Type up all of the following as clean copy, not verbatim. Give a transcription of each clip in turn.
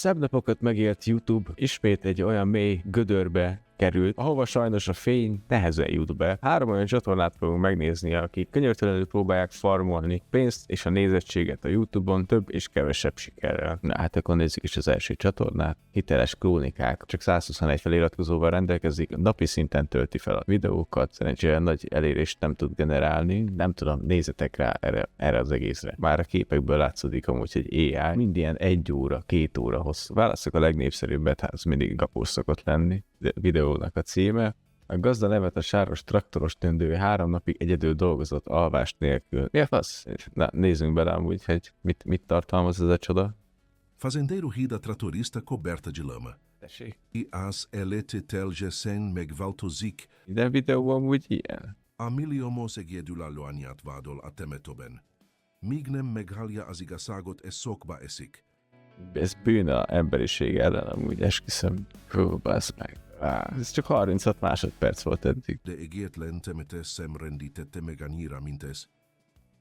szebb napokat megélt YouTube ismét egy olyan mély gödörbe került, ahova sajnos a fény nehezen jut be. 3 olyan csatornát fogunk megnézni, akik könyörtelenül próbálják farmolni pénzt és a nézettséget a YouTube-on több és kevesebb sikerrel. Na hát akkor nézzük is az első csatornát. Hiteles krónikák. Csak 121 feliratkozóval rendelkezik, napi szinten tölti fel a videókat, szerencsére nagy elérést nem tud generálni. Nem tudom, nézzetek rá erre az egészre. Már a képekből látszódik amúgy, hogy AI mind ilyen 1 óra, 2 óra hosszú. Válasszuk a legnépszerűbbet, hát az mindig kapós szokott lenni. Videónak a címe. A gazda nevet a sáros traktoros tündő 3 napig egyedül dolgozott alvás nélkül. Mi a fasz? Na, nézzünk bele amúgy, hogy mit tartalmaz ez a csoda. Fazendeiro rida tratorista coberta de lama. Tessék. E as eletetelgesen megváltozik. Minden videó amúgy ilyen. A milliomos egyedülállóanyát vádol a temetoben. Míg nem meghalja az igazságot e szokba eszik. Ez bűn a emberiség ellen amúgy, esküszöm. Hú, bassz meg. Ez csak 36 másodperc volt eddig. De egyetlen temete sem rendítette meg annyira, mint ez.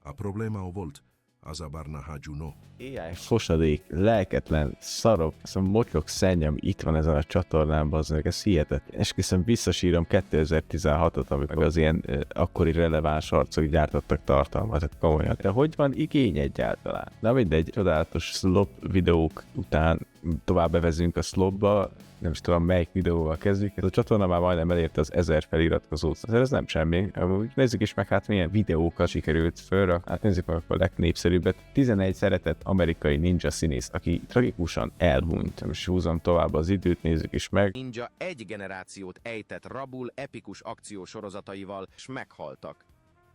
A probléma volt, az a barna hagyuno. AI fosadék, lelketlen, szarok, ez a motyok szenny, ami itt van ezen a csatornában, az meg ez hihetetlen. Esküszöm, visszasírom 2016-ot, amikor az ilyen akkori releváns arcok gyártottak tartalmat, tehát komolyan. De hogy van igény egyáltalán? Na mindegy, csodálatos slop videók után tovább bevezünk a slopba, nem is tudom melyik videóval kezdjük. Ez a csatorna már majdnem elérte az 1000 feliratkozót. Azért ez nem semmi. Nézzük is meg, hát milyen videókat sikerült fölra. Hát nézzük meg a legnépszerűbbet. 11 szeretett amerikai ninja színész, aki tragikusan elhunyt. Most húzom tovább az időt, nézzük is meg. Ninja egy generációt ejtett rabul epikus akciósorozataival, s meghaltak.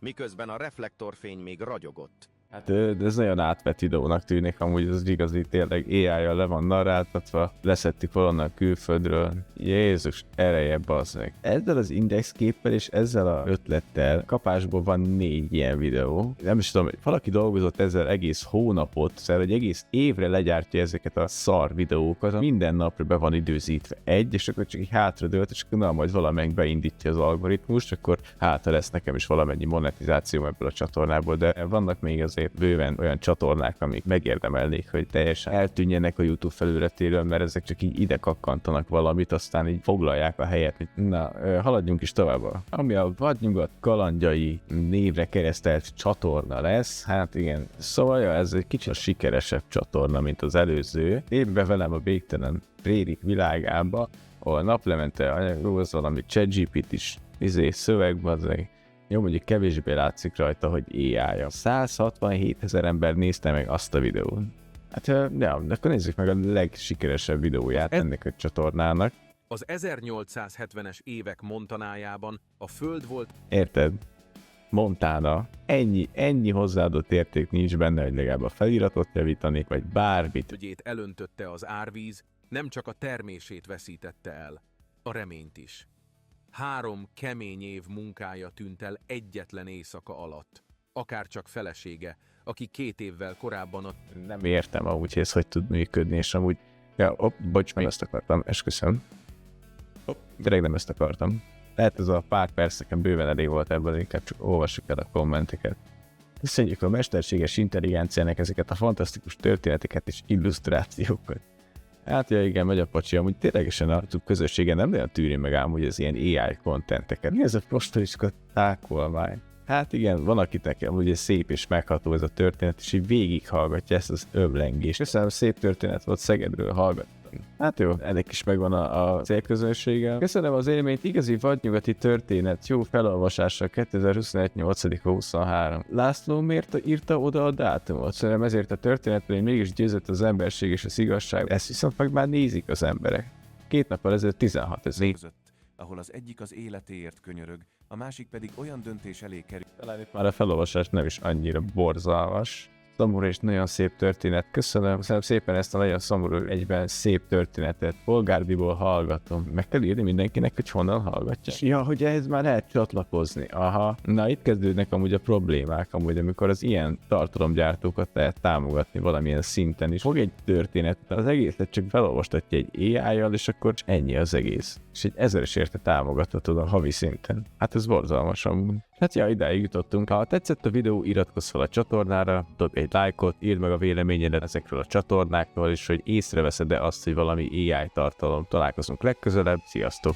Miközben a reflektorfény még ragyogott. Hát ez nagyon átvett videónak tűnik, amúgy az igazi tényleg AI-jal le van narráltatva, leszettük valonnan külföldről. Jézus ereje, bazd meg. Ezzel az indexképpel és ezzel a ötlettel kapásból van 4 ilyen videó. Nem is tudom, hogy valaki dolgozott ezzel egész hónapot, szóval egy egész évre legyártja ezeket a szar videókat, minden napra be van időzítve egy, és akkor csak így hátradőlt, és akkor na, majd valamelyik beindítja az algoritmust, akkor hátra lesz nekem is valamennyi monetizáció ebből a csatornából, de vannak még azért bőven olyan csatornák, amik megérdemelnék, hogy teljesen eltűnjenek a YouTube felületéről, mert ezek csak így ide kakkantanak valamit, aztán így foglalják a helyet. Na, haladjunk is tovább. Ami a Vadnyugat kalandjai névre keresztelt csatorna lesz, hát igen, szóval ja, ez egy kicsit sikeresebb csatorna, mint az előző. Lépj be velem a végtelen prérik világába, ahol naplemente anyagolsz valami ChatGPT is, szövegbazzeg. Jó, mondjuk kevésbé látszik rajta, hogy AI-ja. 167 000 ember nézte meg azt a videót. Hát, ja, akkor nézzük meg a legsikeresebb videóját ennek a csatornának. Az 1870-es évek Montanájában a föld volt... Érted? Montana. Ennyi hozzáadott érték nincs benne, hogy legalább a feliratot javítani, vagy bármit. Ügyét elöntötte az árvíz, nem csak a termését veszítette el, a reményt is. 3 kemény év munkája tűnt el egyetlen éjszaka alatt. Akárcsak felesége, aki 2 évvel korábban a... Nem értem amúgy, hogy ez hogy tud működni, és amúgy... Ja, bocs, meg ezt akartam, esküszöm. Tényleg nem ezt akartam. Lehet ez a pár perceken bőven elég volt ebből, inkább csak olvassuk el a kommenteket. Köszönjük a mesterséges intelligenciának ezeket a fantasztikus történeteket és illusztrációkat. Hát ja, igen, megy a pacsi, amúgy ténylegesen a közösségen nem nagyon tűri meg ám, hogy az ilyen AI kontenteket. Mi ez a prostaliska tákolmány? Hát igen, van akinek ugye szép és megható ez a történet, és így végighallgatja ezt az öblengést. Köszönöm, szép történet volt, Szegedről hallgattam. Hát jó, ennek is megvan a célközönsége. Köszönöm az élményt, igazi vadnyugati történet, jó felolvasásra 2021. 8-23. László miért írta oda a dátumot? Szerintem ezért a történetben mégis győzött az emberség és az igazság. Ezt viszont meg már nézik az emberek. 2 nappal ezelőtt 16 000. Ahol az egyik az életéért könyörög, a másik pedig olyan döntés elé kerül. Talán itt már a felolvasás nem is annyira borzalmas. Szomorú és nagyon szép történet. Köszönöm szépen ezt a nagyon szomorú egyben szép történetet. Polgárdiból hallgatom. Meg kell írni mindenkinek, hogy honnan hallgatja. Ja, hogy ehhez már lehet csatlakozni. Aha. Na, itt kezdődnek amúgy a problémák, amúgy amikor az ilyen tartalomgyártókat lehet támogatni valamilyen szinten is. Fog egy történetet, az egészet csak felolvastatja egy AI-jal, és akkor ennyi az egész. És egy 1000-es érte támogathatod a havi szinten. Hát ez borzalmas amúgy. Hát ja, idáig jutottunk. Ha tetszett a videó, iratkozz fel a csatornára, dobj egy lájkot, írd meg a véleményedet ezekről a csatornákról, és hogy észreveszed-e azt, hogy valami AI tartalom. Találkozunk legközelebb, sziasztok!